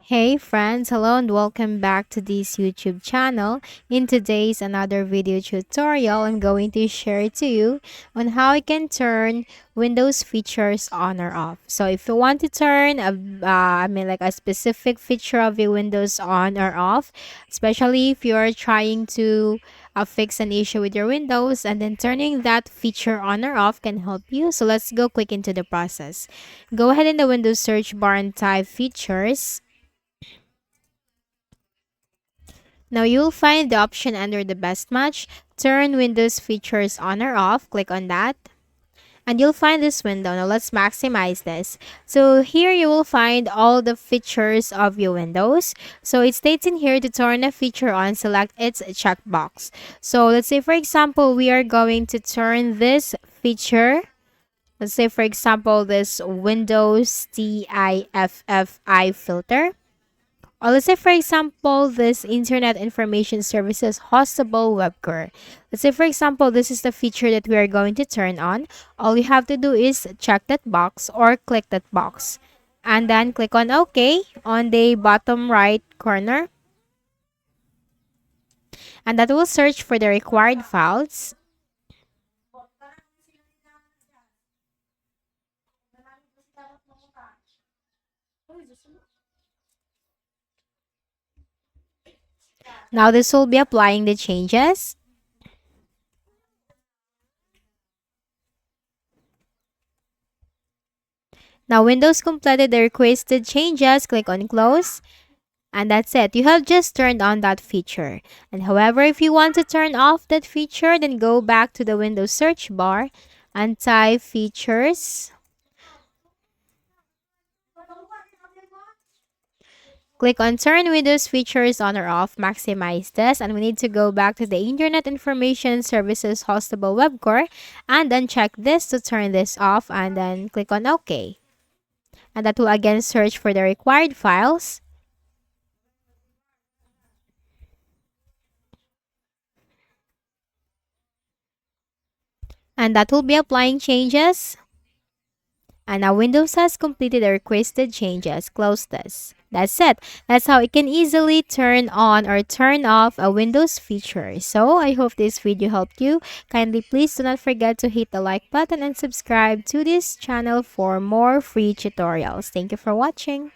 Hey friends, hello and welcome back to this YouTube channel. In today's another video tutorial, I'm going to share to you on how you can turn Windows features on or off. So if you want to turn like a specific feature of your Windows on or off, especially if you're trying to fix an issue with your Windows, and then turning that feature on or off can help you. So let's go quick into the process. Go ahead in the Windows search bar and type features. Now you'll find the option under the best match, turn Windows features on or off, click on that. And you'll find this window. Now let's maximize this. So here you will find all the features of your Windows. So it states in here to turn a feature on, select its checkbox. So let's say for example, we are going to turn this feature. Let's say for example, this Windows TIFFI filter. Or let's say, for example, this Internet Information Services Hostable Web Core. Let's say, for example, this is the feature that we are going to turn on. All you have to do is check that box or click that box. And then click on OK on the bottom right corner. And that will search for the required files. Now this will be applying the changes. Now Windows completed the requested changes. Click on close. And that's it. You have just turned on that feature. And however, if you want to turn off that feature, then go back to the Windows search bar and type features. Click on turn Windows features on or off, maximize this, and we need to go back to the Internet Information Services Hostable Web Core and then check this to turn this off and then click on OK. And that will again search for the required files. And that will be applying changes. And now Windows has completed the requested changes. Close this. That's it. That's how it can easily turn on or turn off a Windows feature. So I hope this video helped you. Kindly please do not forget to hit the like button and subscribe to this channel for more free tutorials. Thank you for watching.